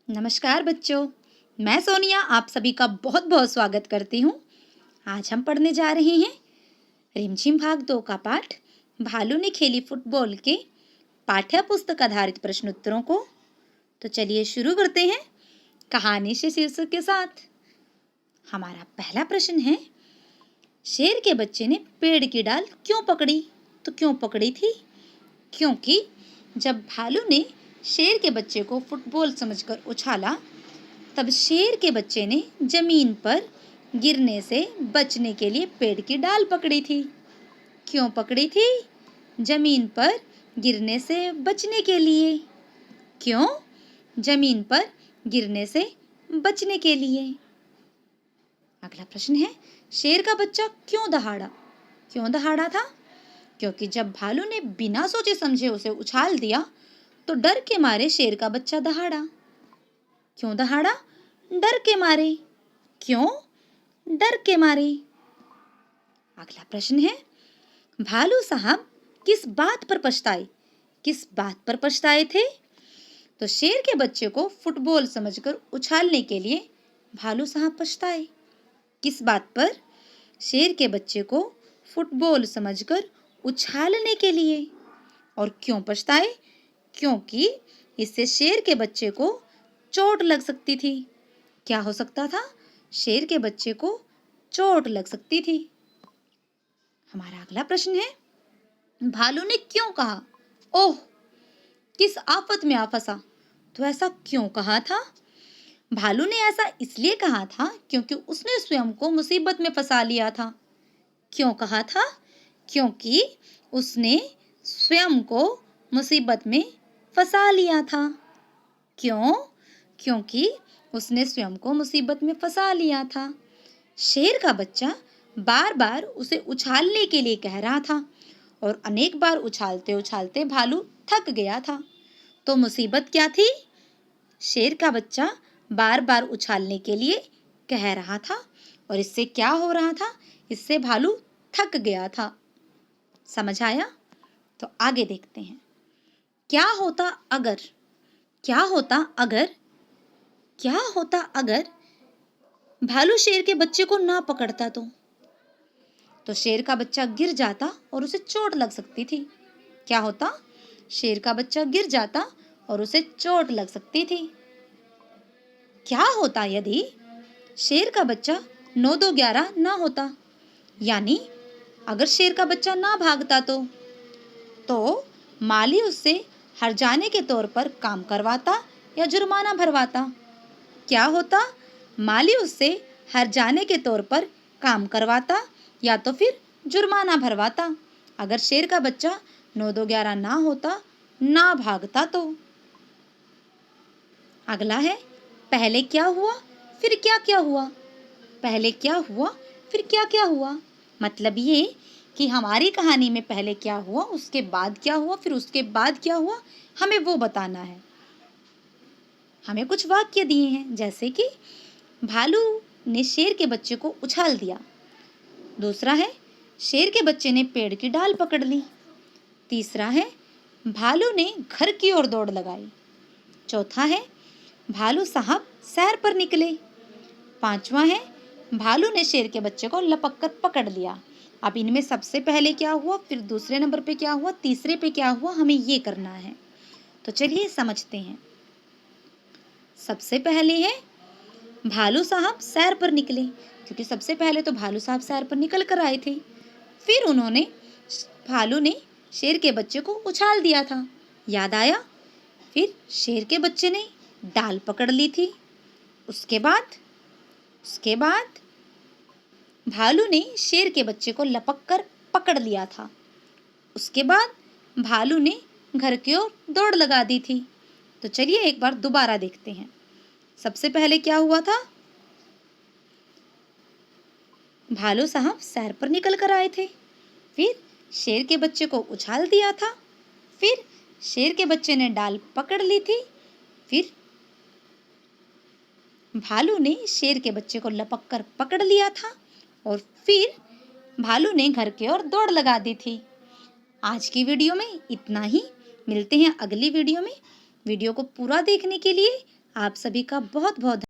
नमस्कार बच्चों। मैं सोनिया आप सभी का बहुत बहुत स्वागत करती हूँ। आज हम पढ़ने जा रहे हैं रिमझिम भाग 2 का पाठ भालू ने खेली फुटबॉल के पाठ्य पुस्तक आधारित प्रश्न उत्तरों को। तो चलिए शुरू करते हैं कहानी से शीर्षक के साथ। हमारा पहला प्रश्न है, शेर के बच्चे ने पेड़ की डाल क्यों पकड़ी? तो क्यों पकड़ी थी? क्योंकि जब भालू ने शेर के बच्चे को फुटबॉल समझकर उछाला, तब शेर के बच्चे ने जमीन पर गिरने से बचने के लिए पेड़ की डाल पकड़ी थी। क्यों पकड़ी थी? जमीन पर गिरने से बचने के लिए। क्यों? जमीन पर गिरने से बचने के लिए। अगला प्रश्न है, शेर का बच्चा क्यों दहाड़ा? क्यों दहाड़ा था? क्योंकि जब भालू ने बिना सोचे समझे उसे उछाल दिया, तो डर के मारे शेर का बच्चा दहाड़ा। क्यों दहाड़ा? डर के मारे। क्यों? डर के मारे। अगला प्रश्न है, भालू साहब किस बात पर पछताए? किस बात पर पछताए थे? तो शेर के बच्चे को फुटबॉल समझकर उछालने के लिए भालू साहब पछताए। किस बात पर? शेर के बच्चे को फुटबॉल समझकर उछालने के लिए। और क्यों पछताए? क्योंकि इससे शेर के बच्चे को चोट लग सकती थी। क्या हो सकता था? शेर के बच्चे को चोट लग सकती थी। हमारा अगला प्रश्न है, भालू ने क्यों कहा, ओह किस आफत में आ फंसा? तो ऐसा क्यों कहा था? भालू ने ऐसा इसलिए कहा था क्योंकि उसने स्वयं को मुसीबत में फंसा लिया था। क्यों कहा था? क्योंकि उसने स्वयं को मुसीबत में फंसा लिया था। क्यों? क्योंकि उसने स्वयं को मुसीबत में फंसा लिया था। शेर का बच्चा बार बार उसे उछालने के लिए कह रहा था और अनेक बार उछालते उछालते भालू थक गया था। तो मुसीबत क्या थी? शेर का बच्चा बार बार उछालने के लिए कह रहा था और इससे क्या हो रहा था? इससे भालू थक गया था। समझ आया? तो आगे देखते हैं, क्या होता अगर, क्या होता अगर, क्या होता अगर भालू शेर के बच्चे को ना पकड़ता? तो शेर का बच्चा गिर जाता और उसे चोट लग सकती थी। क्या होता? शेर का बच्चा गिर जाता और उसे चोट लग सकती थी। क्या होता यदि शेर का बच्चा 9-2-11 ना होता? यानी अगर शेर का बच्चा ना भागता तो माली उससे हर जाने के तौर पर काम करवाता या जुर्माना भरवाता? क्या होता? माली उससे हर जाने के तौर पर काम करवाता या तो फिर जुर्माना भरवाता अगर शेर का बच्चा 9-2-11 ना होता, ना भागता तो। अगला है, पहले क्या हुआ फिर क्या क्या हुआ? पहले क्या हुआ फिर क्या क्या हुआ? मतलब ये कि हमारी कहानी में पहले क्या हुआ, उसके बाद क्या हुआ, फिर उसके बाद क्या हुआ, हमें वो बताना है। हमें कुछ वाक्य दिए हैं, जैसे कि भालू ने शेर के बच्चे को उछाल दिया। दूसरा है, शेर के बच्चे ने पेड़ की डाल पकड़ ली। तीसरा है, भालू ने घर की ओर दौड़ लगाई। चौथा है, भालू साहब सैर पर निकले। पांचवा है, भालू ने शेर के बच्चे को लपक कर पकड़ लिया। अब इनमें सबसे पहले क्या हुआ, फिर दूसरे नंबर पे क्या हुआ, तीसरे पे क्या हुआ, हमें ये करना है। तो चलिए समझते हैं। सबसे पहले है, भालू साहब सैर पर निकले, क्योंकि सबसे पहले तो भालू साहब सैर पर निकल कर आए थे। फिर भालू ने शेर के बच्चे को उछाल दिया था, याद आया? फिर शेर के बच्चे ने डाल पकड़ ली थी। उसके बाद भालू ने शेर के बच्चे को लपक कर पकड़ लिया था। उसके बाद भालू ने घर की ओर दौड़ लगा दी थी। तो चलिए एक बार दोबारा देखते हैं। सबसे पहले क्या हुआ था? भालू साहब सैर पर निकल कर आए थे। फिर शेर के बच्चे को उछाल दिया था। फिर शेर के बच्चे ने डाल पकड़ ली थी। फिर भालू ने शेर के बच्चे को लपक कर पकड़ लिया था और फिर भालू ने घर की ओर दौड़ लगा दी थी। आज की वीडियो में इतना ही। मिलते हैं अगली वीडियो में। वीडियो को पूरा देखने के लिए आप सभी का बहुत बहुत